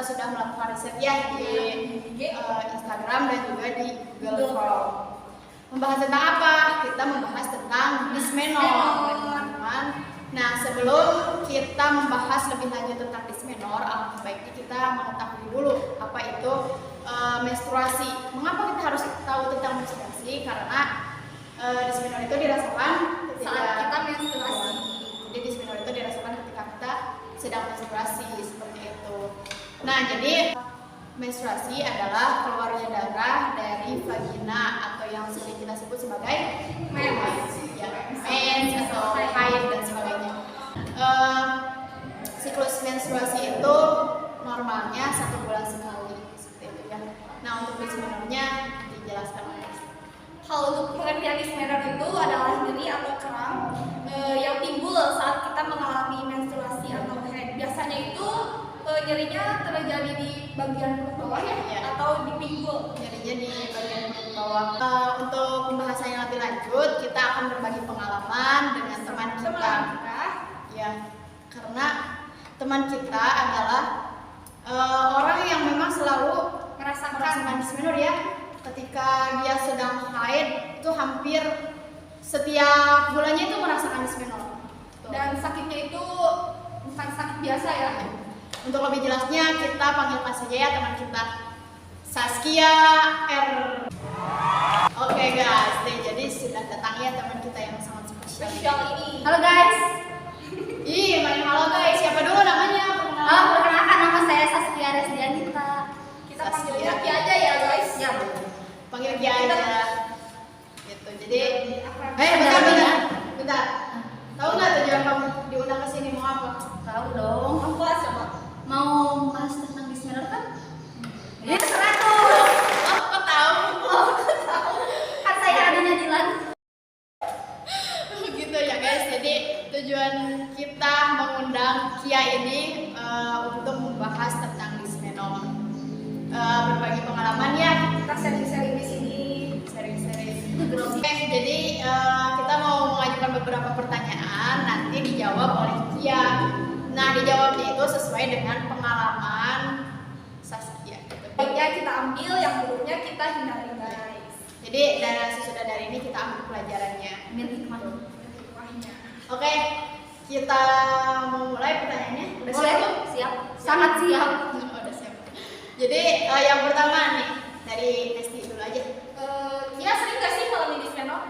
sudah melakukan riset ya di Instagram dan juga di Google Form. Membahas tentang apa? Kita membahas tentang dysmenorrhea, teman-teman. Nah, sebelum kita membahas lebih lanjut tentang dysmenorrhea, alangkah baiknya kita mengetahui dulu apa itu menstruasi. Mengapa kita harus tahu tentang menstruasi? Karena dysmenorrhea itu dirasakan saat kita menstruasi. Jadi dysmenorrhea itu dirasakan ketika kita sedang menstruasi, seperti itu. Nah, jadi menstruasi adalah keluarnya darah dari vagina atau yang sering kita sebut sebagai mens, atau haid dan sebagainya. Siklus menstruasi itu normalnya 1 bulan sekali, seperti itu ya. Nah, untuk dysmenorrhea dijelaskan oleh. Kalau untuk pengertian dysmenorrhea itu adalah nyeri atau kram yang timbul saat kita mengalami menstruasi atau haid. Biasanya itu nyerinya terjadi di bagian perut bawah ya, atau di pinggul. Nyerinya di bagian perut bawah. Untuk pembahasan yang lebih lanjut, kita akan berbagi pengalaman dengan teman kita. Ya, karena teman kita adalah orang yang memang selalu merasakan dysmenorrhea. Ketika dia sedang haid, itu hampir setiap bulannya itu merasakan dysmenorrhea. Dan sakitnya itu bukan sakit biasa ya. Untuk lebih jelasnya kita panggilkan saja ya teman kita, Saskia R. Oke guys, jadi sudah datang ya teman kita yang sangat spesial ini. Halo guys. Ih, main halo guys. Siapa dulu namanya? Perkenalkan, nama saya Saskia Resdianita. Kita panggil Kia aja ya guys. Ya, panggil Kia aja. Gitu. Jadi, bentar. Tahu nggak tujuan kamu diundang ke sini mau apa? tahu dong. Aku coba. Mau bahas tentang dysmenorrhea kan? Ya, 100. Kok tahu? Kan saya adanya Dilan. Gitu ya guys. Jadi tujuan kita mengundang Kia ini untuk membahas tentang dysmenorrhea. Berbagi pengalaman ya. Kita sharing-sharing di sini. Sharing-sharing. Oke, jadi kita mau mengajukan beberapa pertanyaan, nanti dijawab oleh Kia. Nah, dijawabnya itu sesuai dengan pengalaman Saskia. Gitu. Baiknya kita ambil, yang buruknya kita hindari guys. Jadi sesudah dari ini kita ambil pelajarannya. Ambil hikmah. Oke, kita mau mulai pertanyaannya. Udah Boleh? siap? Siap. Sangat siap. Udah siap. Jadi yang pertama nih dari Nesti dulu aja. Ya sering gak sih kalau dysmenorrhea?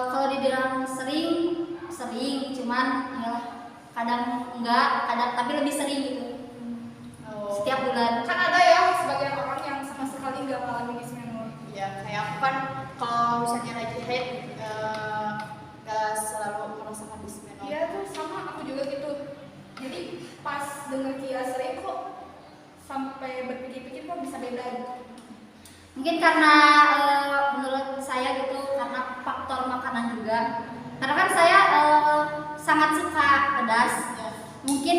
Kalau dibilang sering, cuman ya kadang enggak, tapi lebih sering gitu. Setiap bulan. Kan ada ya sebagian orang yang sama sekali nggak mengalami dysmenorrhea. Ya kayak aku kan kalau misalnya lagi haid gak selalu merasakan dysmenorrhea. Iya tuh sama, aku juga gitu. Jadi pas denger Kia sering kok sampai berpikir-pikir kok bisa beda gitu. Mungkin karena menurut saya gitu, karena faktor makanan juga. Karena kan saya sangat suka pedas. Ya. Mungkin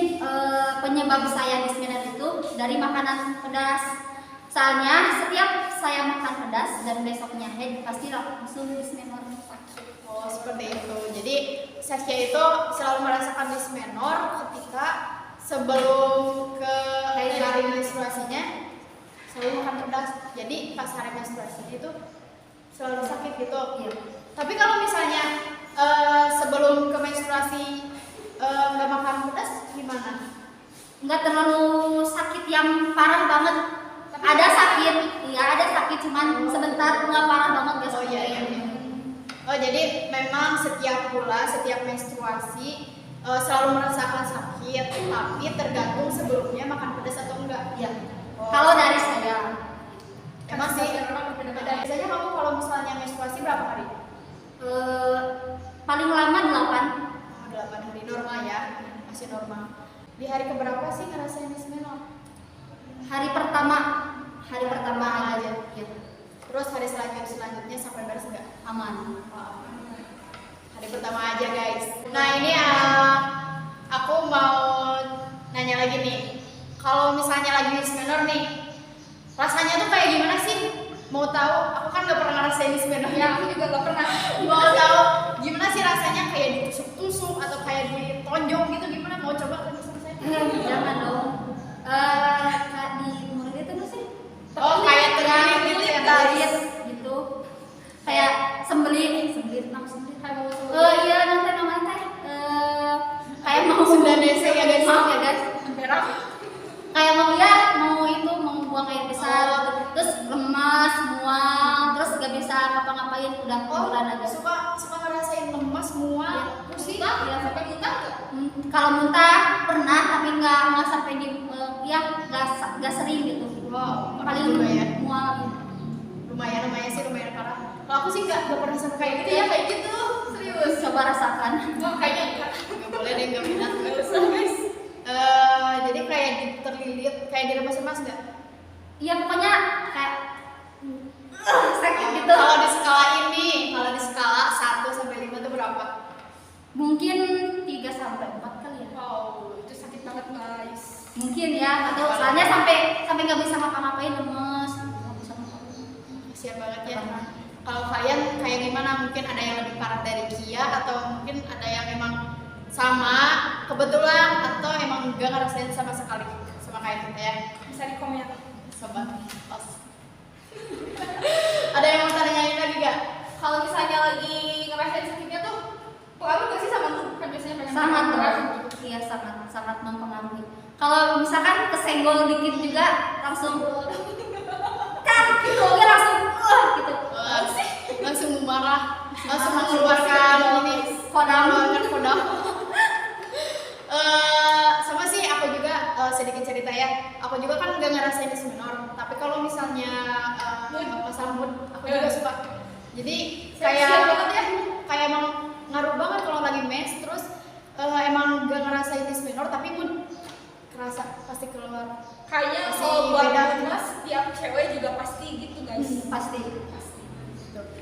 penyebab saya dysmenorrhea itu dari makanan pedas. Soalnya setiap saya makan pedas dan besoknya haid pasti langsung dysmenorrhea sakit. Oh seperti itu. Jadi Saskia itu selalu merasakan dysmenorrhea ketika sebelum ke hari menstruasinya selalu makan pedas. Jadi pas hari menstruasinya itu selalu sakit gitu. Iya. Tapi kalau misalnya sebelum ke menstruasi nggak makan pedas gimana? Nggak terlalu sakit yang parah banget. Ada sakit, iya ada sakit, cuman sebentar, nggak parah banget guys. Oh iya. Oh jadi memang setiap menstruasi selalu merasakan sakit, tapi tergantung sebelumnya makan pedas atau enggak. Iya. Oh. Kalau dari saya, Emang sih. Biasanya kamu kalau misalnya menstruasi berapa hari? paling lama 8. 8 hari normal ya, masih normal. Di hari keberapa sih ngerasain dysmenorrhea? Hari pertama aja. Ya. Terus hari selanjutnya sampai beres nggak? Aman. Hari pertama aja guys. Nah ini aku mau nanya lagi nih. Kalau misalnya lagi dysmenorrhea nih, rasanya tuh kayak gimana sih? Mau tahu? Aku kan nggak pernah ngerasain dysmenorrhea. Ya aku juga nggak pernah. Mau tahu gimana sih rasanya, kayak ditusuk-tusuk atau kayak ditonjok gitu, gimana? Mau coba kan saya? Jangan dong. ngapa-ngapain, udah tiduran aja. Suka ngerasain lemas, mual, pusing. Ya sampai muntah nggak? Kalau muntah pernah, tapi nggak sampai di ya nggak sering gitu. Wow, Paling juga ya. mual. Lumayan parah. Kalau aku sih nggak pernah sampai kayak gitu ya, kayak gitu. Serius. Coba rasakan. Oh, kayaknya enggak. Nggak boleh deh, nggak minat. Jadi kayak terlilit, kayak diremas-remas nggak? Iya pokoknya kayak sakit gitu. Kalau di skala 1 sampai 5 itu berapa? Mungkin 3 sampai 4 kali ya. Wow, itu sakit banget guys. Mungkin ya, atau soalnya sampai nggak bisa ngapa-ngapain, lemes, nggak bisa ngapa-ngapain. Kasian banget ya. Kalau kalian kayak gimana? Mungkin ada yang lebih parah dari Kia, atau mungkin ada yang emang sama kebetulan, atau emang enggak ngerasain sama sekali sama kayak kita ya. Bisa di komen. Sobat os. Ada yang mau tanyain lagi gak? Kalau misalnya lagi ngerasain sakitnya tuh pengaruh nggak sih sama mood? Kan biasanya banyak Sangat orang dong. Iya sangat mempengaruhi. Kalau misalkan kesenggol dikit juga langsung kan gitu, ya langsung gitu. Langsung marah, langsung mengeluarkan ini kodam. Sama sih aku juga sedikit cerita ya. Aku juga kan nggak ngerasain dis minor, tapi kalau misalnya masalah mood, aku juga suka. Jadi kayak emang ngaruh banget kalau lagi mens, terus emang nggak ngerasain dis minor, tapi mood kerasa pasti keluar. Kayaknya Pasti kalau buat beda. mas tiap cewek juga pasti gitu guys. Pasti.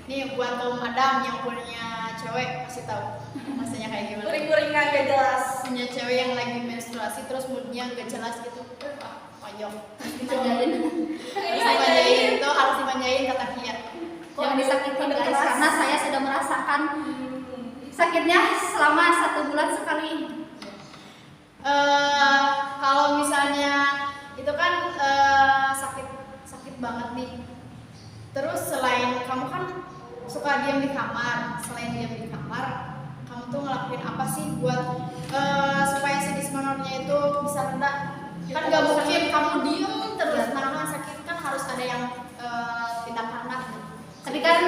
Nih buat kaum madam yang punya cewek pasti tahu rasanya kayak gimana. Uring-uringan gak jelas. Punya cewek yang lagi menstruasi terus moodnya nggak jelas gitu, payung. Dimanjain. Dimanjain itu harus dimanjain kata Kia. Kok disakitin guys? Karena saya sudah merasakan sakitnya selama 1 bulan sekali. Kalau misalnya itu kan sakit banget nih. Terus selain kamu kan suka diam di kamar, selain diam di kamar, kamu tuh ngelakuin apa sih buat supaya si dismenornya itu bisa reda? Kan nggak mungkin kamu diem terus nahan sakit, kan harus ada yang tindakan. Tapi kan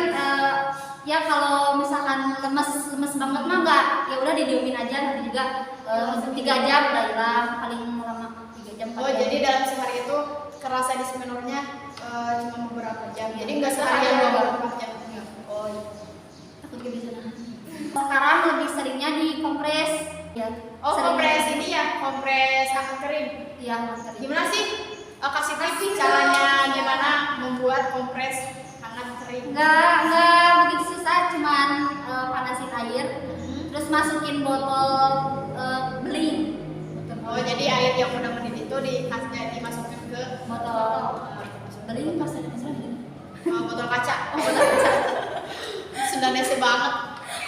ya kalau misalkan lemes banget mah nggak, ya udah didiemin aja, nanti juga 3 jam udah hilang, paling lama 3 jam. 4 Oh jam. jadi dalam sehari itu kerasa dismenornya cuma beberapa jam, jadi nggak seharian 24 jam. Oh iya. Takut gak bisa nahan. Sekarang lebih seringnya di kompres ya. Oh sering- kompres ini ya, kompres hangat kering. Iya, hangat kering. Gimana sih? Kasih tips caranya gimana membuat kompres hangat kering. Nggak begitu susah, cuman panasin air, terus masukin botol beling. Oh jadi air yang udah mendidih itu dimasukin ke Botol beling pas ada botol kaca. Sundanese banget.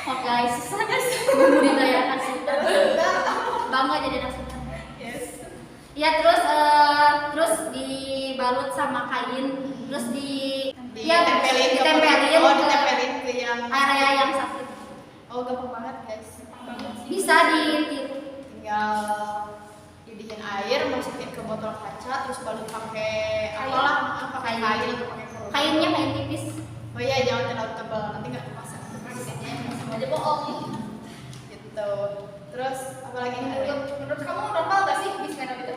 Oh guys, susah guys membudidayakan sultan. Bangga jadi anak sultan. Yes. Ya terus dibalut sama kain, terus Ditempelin ditempelin ke yang area yang sakit. Oh gampang banget guys. Bisa ditiru. Tinggal didihin air, masukin ke botol kaca, terus balut pakai apalah, pakai kain atau pakai kerudung. Kainnya kain tipis. Oh iya, jangan terlalu tebal, nanti nggak kemasan. Aja bohong. Gitu. Terus apalagi nih? Menurut kamu normal gak sih dismenor itu?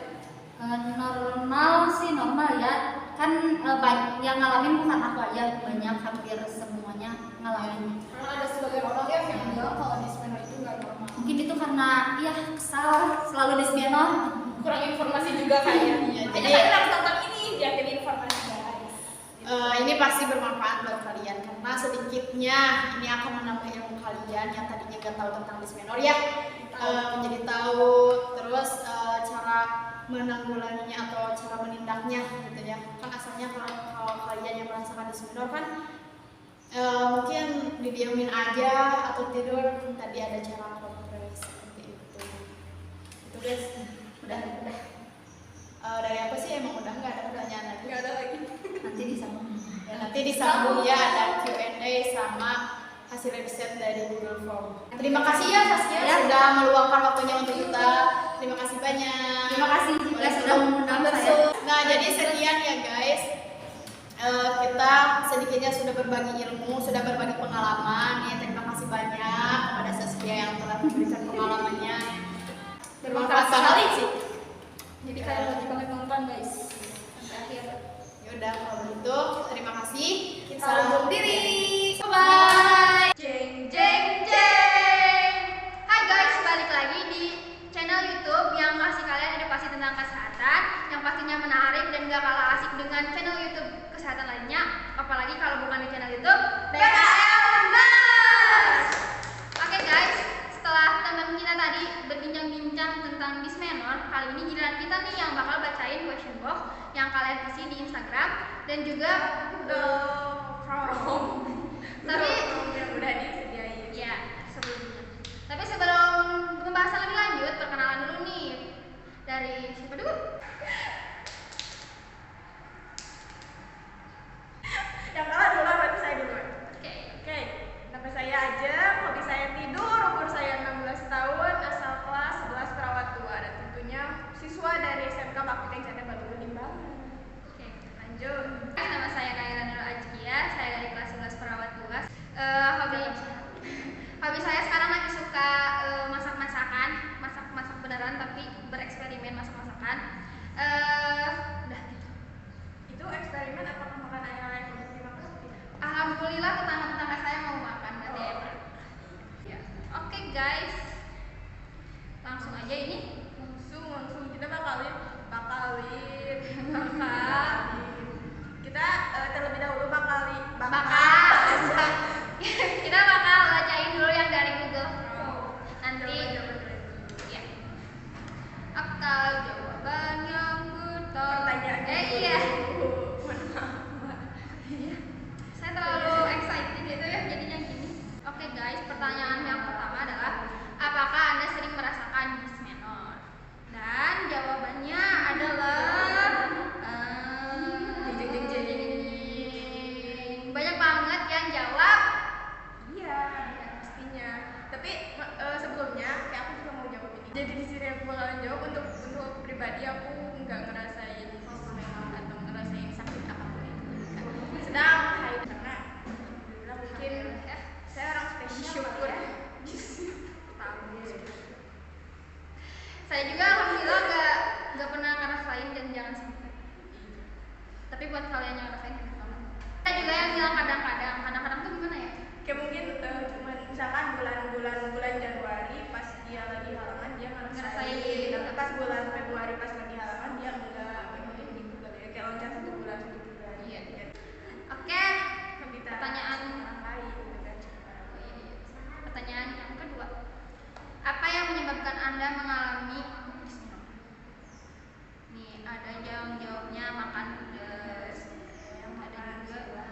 Normal sih, normal ya. Kan yang ngalamin bukan aku aja, banyak hampir semuanya ngalamin. Karena ada sebagian orang yang bilang kalau dismenor itu nggak normal. Mungkin itu karena ya kesal selalu dismenor. Kurang informasi juga kayaknya. Iya, Jadi jadi- kalian tentang ini biar jadi informasi guys. Ini pasti bermanfaat buat kalian karena sedikitnya ini akan menambah ilmu kalian yang tadinya nggak tahu tentang dismenor ya, menjadi tahu, terus cara menanggulanginya atau cara menindaknya gitu ya. Kan asalnya kalau kalian yang merasakan dismenor kan mungkin didiemin aja atau tidur, tadi ada cara kompres seperti itu. Itu guys, udah. Dari apa sih, emang udah nggak ada pertanyaan lagi? Nggak ada lagi. Nanti disambung. Ya, nanti disambung ya, ada Q&A sama hasil riset dari Google Form. Terima kasih ya Saskia Ya. sudah meluangkan waktunya untuk kita. Terima kasih banyak. Terima kasih juga sudah mengundang saya. Nah jadi sekian ya guys kita sedikitnya sudah berbagi ilmu, sudah berbagi pengalaman. Ya, terima kasih banyak kepada Saskia yang telah memberikan pengalamannya. Bermanfaat sekali sih. Jadi kalian wajib banget nonton guys sampai akhir. Yaudah kalau begitu terima kasih. Kita undur diri. Bye. Jeng jeng jeng. Hai guys, balik lagi di channel YouTube yang kasih kalian edukasi tentang kesehatan yang pastinya menarik dan gak kalah asik dengan channel YouTube kesehatan lainnya. Apalagi kalau bukan di channel YouTube BKL Mas. Oke guys, setelah teman kita tadi berbincang-bincang tentang dismenor, kali ini giliran kita nih yang bakal bacain question box yang kalian isi di Instagram dan juga tapi yang udah disediain. ya sebelumnya. Tapi sebelum pembahasan lebih lanjut, perkenalan dulu nih dari siapa dulu? Yang kalah dulu berarti saya duluan. Oke. Nama saya Ajeng, hobi saya tidur, umur saya 16 tahun, asal kelas 11 perawat 2 dan tentunya siswa dari SMK Bakti Kencana Batu Limbangan. Oke. Lanjut. Nama saya Naira Nurul Ajkia, saya dari kelas 11 perawat 2. Hobi saya sekarang lagi suka masak-masakan, masak-masak beneran tapi bereksperimen masak-masakan. Udah gitu. Itu eksperimen apakah makan ayam yang dimakan? Alhamdulillah tetangga-tetangga saya mau makan berarti Oh. enak. Ya. Oke guys, langsung aja ini. Langsung kita bakalin kita terlebih dahulu Kita bakal bacain dulu yang dari Google. Nanti ya. Apa jawaban yang betul? pertanyaan Iya. Saya terlalu excited gitu ya jadinya gini. Oke guys, pertanyaan yang pertama adalah apakah Anda sering merasakan dismenor? Dan jawabannya adalah banyak banget yang jawab. Iya, pastinya. Tapi sebelumnya kayak aku juga mau jawab ini. Jadi di sini aku bakalan jawab untuk pribadi aku nggak ngerasain atau ngerasain sakit apapun itu. Sedang haid karena alhamdulillah mungkin saya orang spesial ya. Saya juga alhamdulillah nggak pernah ngerasain dan jangan sampai. Tapi buat kalian yang ngerasain itu sama. Saya juga yang bilang kadang-kadang tuh gimana ya? Kayak mungkin cuman misalkan bulan Januari pas dia lagi halangan dia ngerasain. Tapi pas bulan Februari pas lagi halangan dia enggak gitu kali ya. Kayak loncat 1 bulan. Iya. Oke. Pertanyaan lain gitu kan. Pertanyaan yang kedua. Apa yang menyebabkan Anda mengalami dismenor? Nih, ada yang jawabnya makan pedas. Ada juga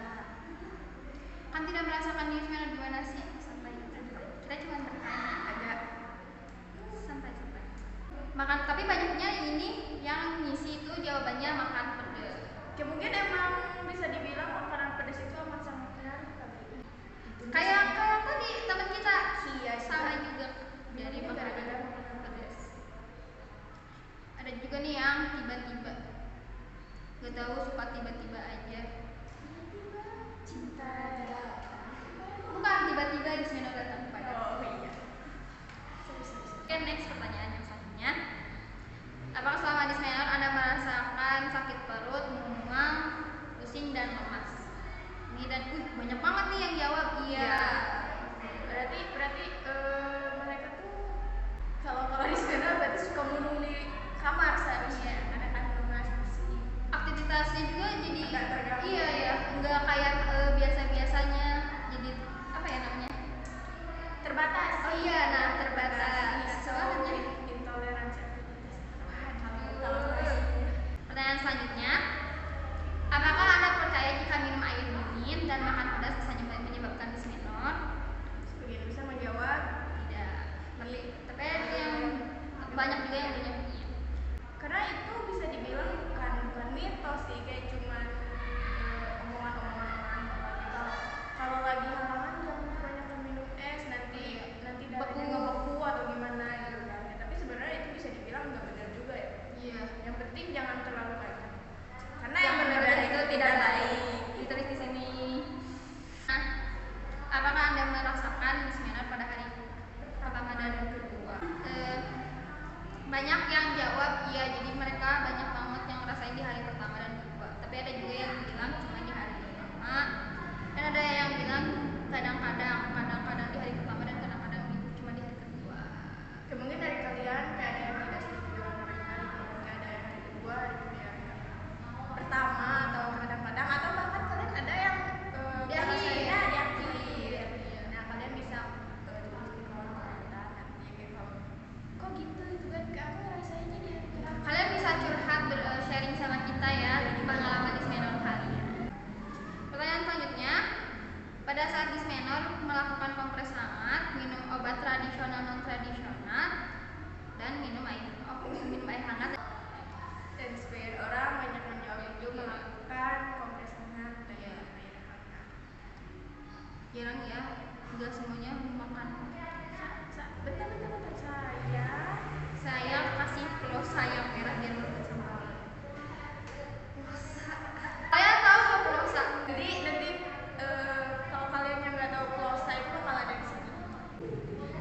kan tidak merasakan dismenor gimana sih? Santai. Kita cuma bertanya agak santai. Makan, tapi banyaknya ini yang ngisi itu jawabannya makan pedas. Ya mungkin emang bisa dibilang makanan pedas itu amat sangat menarik kali. Kayak tadi teman kita Iya, sama juga dari makanan pedas. Ada juga nih yang tiba-tiba, gak tahu suka tiba-tiba aja. Cinta. Bukan tiba-tiba dismenor datang pada. Oh iya. Oke, next pertanyaan yang selanjutnya. Apakah selama dismenor Anda merasakan sakit perut, mual, pusing dan lemas? banyak yang jawab iya, jadi mereka banyak banget yang ngerasain di hari pertama dan kedua. Tapi ada juga yang bilang cuma di hari pertama, dan ada yang bilang kadang-kadang di hari pertama dan kadang-kadang cuma di hari kedua. Ya, mungkin dari kalian kayak ada yang tidak setuju dengan hari nggak ada yang hari kedua, ada yang hari pertama atau kadang-kadang, atau bahkan kalian ada yang Di akhir. ngerasainnya di akhir. Nah, kalian bisa tulis di kolom komentar nanti kayak kalau kok gitu itu kan aku ngerasainnya di hari pertama. Kalian bisa curhat sharing sama kita ya di pengalaman dismenor kalian. Pertanyaan selanjutnya, pada saat dismenor melakukan kompres hangat, minum obat tradisional non tradisional, dan minum air hangat. Dan sebagian orang banyak yang jawab itu melakukan kompres hangat dan minum air hangat. Jarang ya, nggak semuanya makan. Betul Saya kasih plosa yang merah biar melekat sama kalian. Kalian tahu nggak plosa? Jadi nanti kalau kalian yang nggak tahu plosa itu bakal ada di sini.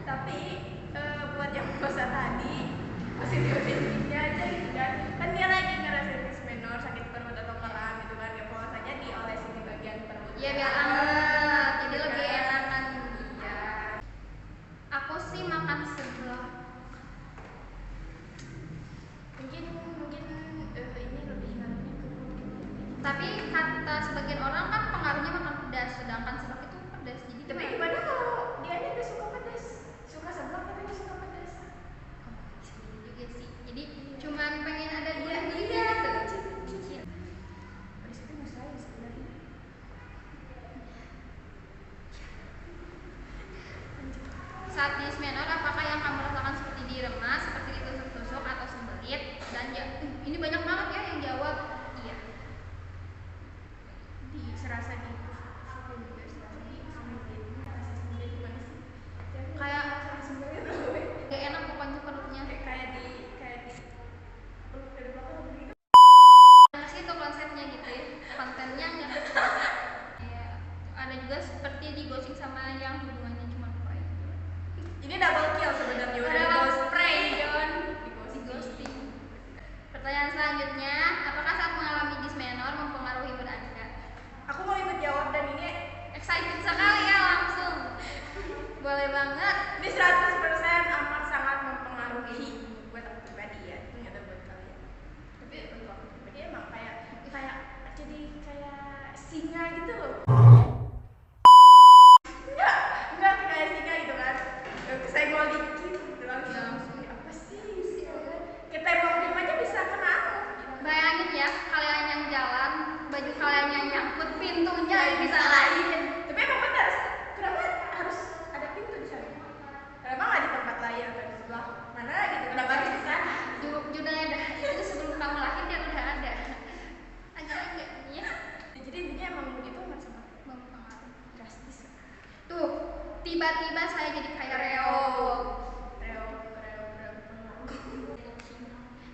Tapi buat yang plosa tadi positifnya aja gitu kan dia lagi ngerasain dismenor, sakit perut atau kram gitu kan, ya plosanya diolesin di bagian perut. Iya biar anget, jadi lebih enakan. Iya. Aku sih makan sebelah. Mungkin ini lebih ngaruhnya ke Tapi kata sebagian orang kan pengaruhnya makan pedas, sedangkan seblak itu pedas. Jadi tapi gimana kalau dia aja udah suka pedas, suka seblak tapi dia suka pedas. juga sih. Jadi cuman pengen ada gurih-gurihnya Iya. gitu. Pedas itu masalah sebenarnya. Saat dismenor, apakah yang kamu rasakan seperti diremas, seperti ditusuk-tusuk atau sembelit? Dan ya, ini banyak banget ya yang jawab iya. Serasa di suka juga serasa di sembelit. Rasa sembelit gimana sih? Kayak rasa sembelit gak enak pokoknya perutnya. kayak di peluk dari belakang begitu. Nggak sih itu konsepnya gitu ya, kontennya nggak. Iya. Ada juga seperti digosing sama yang hubungannya cuma baik. Ini double kill sebenarnya, udah di Padahal ghost spray, spray. John. Di Di ghosting. Pertanyaan selanjutnya, apakah saat mengalami dismenor mempengaruhi mood Anda? Aku mau ikut jawab dan ini Excited sekali ya langsung. Boleh banget. ini 100% amat sangat mempengaruhi buat aku pribadi ya, ternyata buat kalian. Tapi untuk aku pribadi emang kayak jadi kayak singa gitu loh. Enggak kayak singa gitu kan. Kesenggol dikit gitu langsung. Apa sih? Kita tembok diem aja bisa kena aku. Bayangin ya, kalian yang jalan, baju kalian yang nyangkut, pintunya yang disalahin. Tapi emang benar, kenapa harus ada pintu di sana? Kenapa nggak di tempat lain atau di sebelah mana gitu? Kenapa harus di sana? Judulnya dah itu sebelum kamu lahir dia udah ada. Agak-agak ya. Jadi intinya emang begitu nggak sama Mempengaruhi. drastis. Tuh, tiba-tiba saya jadi kayak Reo.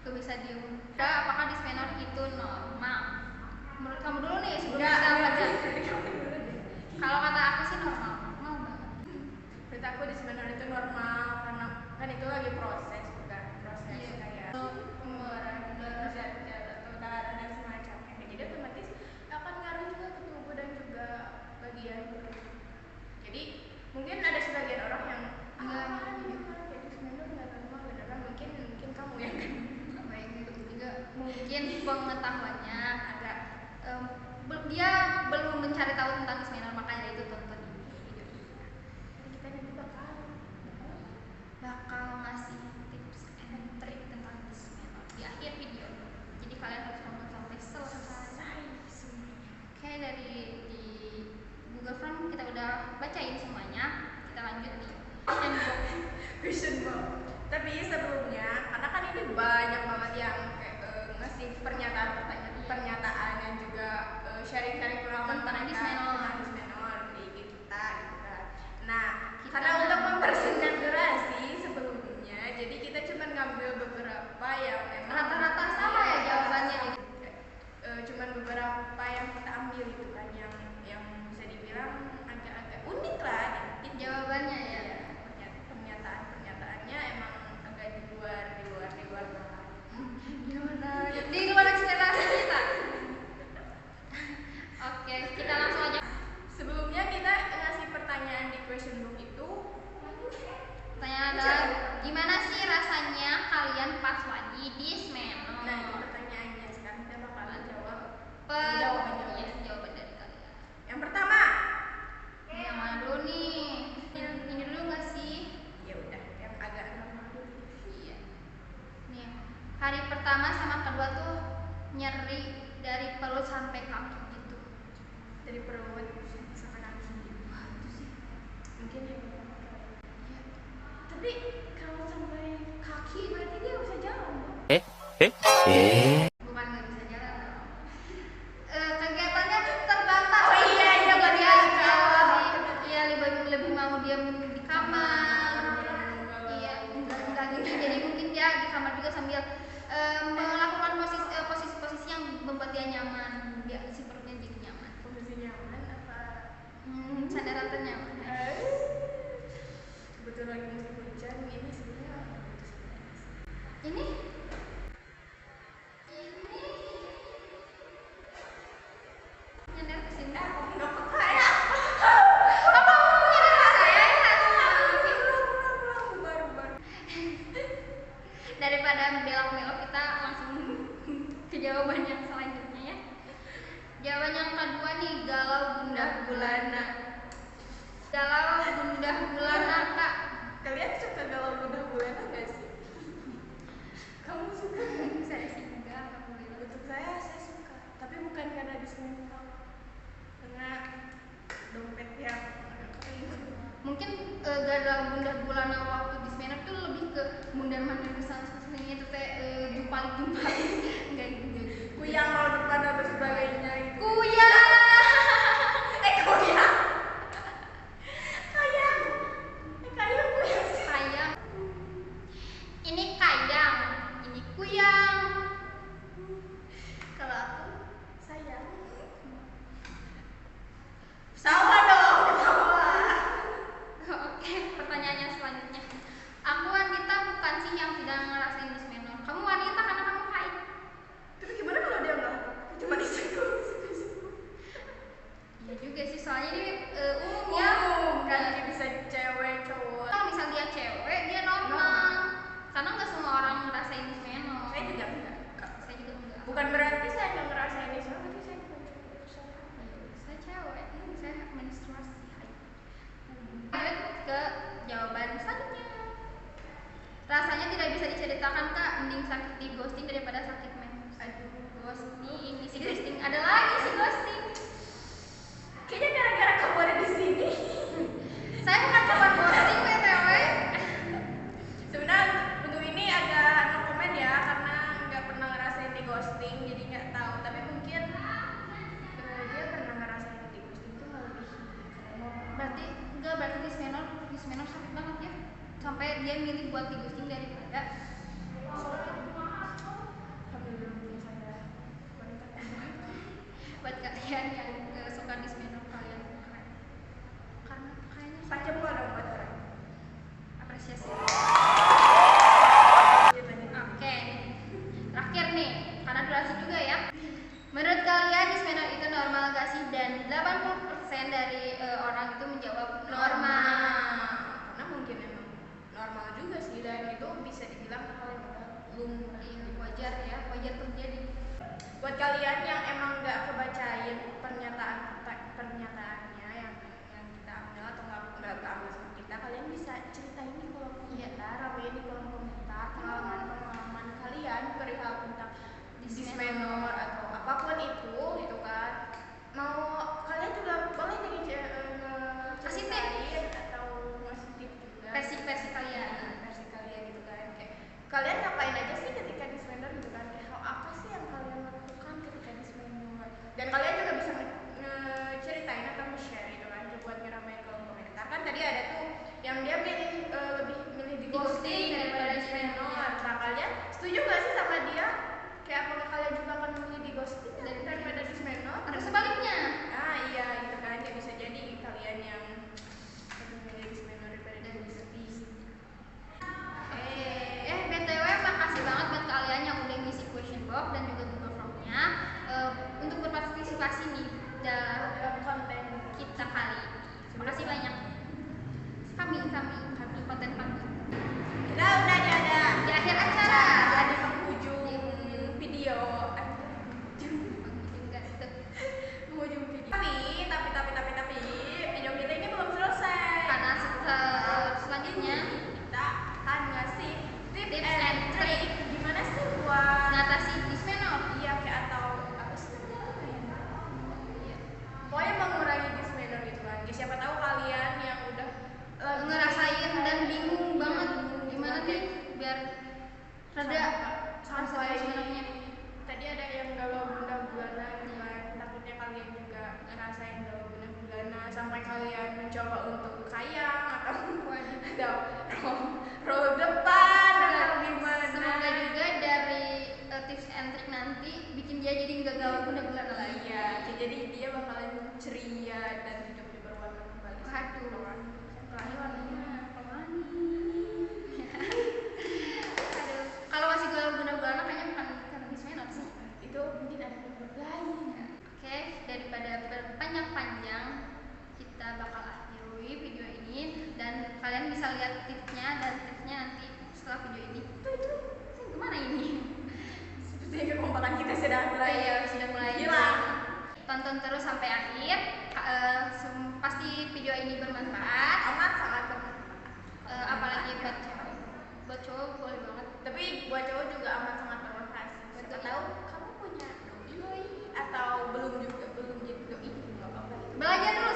Gak bisa diem. Apakah dismenor itu normal? Menurut kamu dulu nih sebelum kita baca. Kalau kata aku sih normal banget. Menurut aku dismenor itu normal karena kan itu lagi proses bukan proses Iya. kayak pembuaran zat-zat atau darah dan semacamnya. Jadi otomatis akan ngaruh juga ke tubuh dan juga bagian perut. Jadi mungkin ada sebagian orang yang kayak dismenor nggak normal beneran, mungkin kamu yang Baik itu juga mungkin pengetahuannya agak dia belum mencari tahu tentang dismenor, makanya itu tonton ini video ini. kita nanti Bakal ngasih tips and trick tentang dismenor di akhir video. Jadi kalian harus nonton sampai selesai semuanya. Oke, dari di Google Form kita udah bacain semuanya. Kita lanjut nih. question box. Tapi sebelumnya, karena kan ini banyak banget yang ngasih pernyataan dan juga sharing-sharing pengalaman Tentang mereka dismenor. tentang dismenor di IG kita gitu kan. Nah, Kita karena untuk ngambil. mempersingkat durasi sebelumnya, jadi kita cuma ngambil beberapa yang memang Rata-rata sama ya jawabannya. cuman beberapa yang kita ambil gitu kan, yang bisa dibilang agak-agak unik lah. Jawabannya ya. Pernyataannya emang agak di luar pertama sama kedua tuh nyeri dari perut sampai kaki gitu. Dari perut sampai kaki. Wah, itu sih mungkin ya pertama kali. Ya. Tapi kalau sampai kaki berarti dia bisa jalan dong? Bukan nggak bisa jalan dong. Kegiatannya terbatas. Oh iya, iya, Jadi berarti dia jalan. iya lebih mau diam di kamar. Iya, enggak gitu. Jadi mungkin dia di kamar juga sambil melakukan posisi-posisi yang membuat dia nyaman, biar si perutnya jadi nyaman. Posisi nyaman apa? Sandaran ternyaman. Kebetulan lagi musim hujan ini sebenarnya Ini nyender ke sini. nggak peka ya. Daripada belok-belok kita langsung ke jawaban yang selanjutnya ya. Jawaban yang kedua nih, galau gundah gulana. Galau gundah gulana kak. Kalian suka galau gundah gulana nggak sih? Kamu suka? Saya sih enggak, kamu boleh. Untuk saya suka, tapi bukan karena dismental, karena dompet yang agak kering. Mungkin galau gundah gulana waktu di Semenar tuh lebih ke mundar mandir kesana-kesana itu teh jumpalik enggak gitu. Kuyang kalau depan atau sebagainya itu. Kuyang. Kuyang. Kayang. Kayang kuyang sih. Kayang. Ini kayang, ini kuyang. Kalau aku Sayang. Sama dong, sama. oke, pertanyaannya selanjutnya. Aku wanita bukan sih yang tidak ngerasain dismenor. Kamu wanita karena kamu haid. Tapi gimana kalau dia nggak? Cuma disentuh. Iya juga sih, soalnya ini umum ya. Kan dia bisa cewek cowok. Kalau misal dia cewek, dia normal. Karena nggak semua orang ngerasain dismenor. Saya juga enggak. Saya juga enggak. Bukan berarti saya nggak ngerasain ini, tapi saya bukan cewek. Saya cewek, saya menstruasi haid. Lanjut ke jawaban selanjutnya. Rasanya tidak bisa diceritakan kak, mending sakit di ghosting daripada sakit mens. Aduh, ghosting, isi ghosting, ada lagi sih ghosting. Kayaknya gara-gara kamu ada di sini. Saya bukan korban ghosting btw. Sebenarnya untuk ini agak no comment ya, karena nggak pernah ngerasain di ghosting, jadi nggak tahu. Tapi mungkin dia pernah ngerasain di ghosting itu melebihi. Berarti dismenor sakit banget ya. Sampai dia milih buat di ghosting daripada buat kalian yang suka dismenor kalian keren. Karena kayaknya Tajam kok dong buat keren. apresiasi. Oke, terakhir nih, karena durasi juga ya. Menurut kalian dismenor itu normal gak sih? Dan 80% dari orang itu menjawab normal. Karena mungkin emang normal juga sih, dan itu bisa dibilang hal yang lumrah. Wajar ya, wajar terjadi. Buat kalian yang emang nggak kebacain pernyataannya yang kita ambil atau nggak ambil sama kita, kalian bisa ceritain di kolom komentar, ramein di kolom komentar pengalaman kalian perihal tentang dismenor atau apapun itu gitu kan. Mau kalian juga boleh nih Kasih ceritain atau ngasih tip juga Versi kalian. versi kalian gitu kan. Kayak kalian ngapain aja sih ketika dismenor gitu kan, kayak hal apa sih yang kalian lakukan ketika dismenor, dan kalian juga bisa ceritain atau nge-share gitu kan buat ngeramein kolom komentar. Kan tadi ada tuh yang dia lebih milih di ghosting daripada dismenor. Nah kalian setuju gak sih sama dia? Kayak apakah kalian juga akan memilih di ghosting daripada dismenor? Atau sebaliknya? Nah iya gitu kan, ya bisa jadi kalian yang lebih milih dismenor daripada di ghosting. BTW makasih banget buat kalian yang udah ngisi question box dan juga Google Form-nya untuk berpartisipasi nih dalam konten kita kali ini. Makasih banyak. Kami konten kami. Kita udah ada Di akhir acara, di penghujung video. Penghujung video. Tapi video kita ini untuk kayang atau roll depan atau gimana. Semoga juga dari tips and trick nanti bikin dia jadi nggak galau guna-gulana lagi. Iya, jadi dia bakalan ceria dan hidupnya berwarna kembali. Aduh. Terakhir warnanya pelangi. Aduh, kalau masih galau guna-gulana kayaknya bukan karena Miss sih. Itu mungkin ada penyebab lain. Oke, daripada panjang-panjang, kita bakal akhiri video ini dan kalian bisa lihat tipsnya dan triknya nanti setelah video ini. Saya kemana ini? Sepertinya kekompakan kita sudah mulai Sudah mulai hilang. Tonton terus sampai akhir. Pasti video ini bermanfaat. Amat sangat bermanfaat. Apalagi buat cowok boleh banget. Tapi buat cowok juga amat sangat bermanfaat. Siapa tahu kamu punya doi atau belum jadi doi, nggak apa-apa. Belajar dulu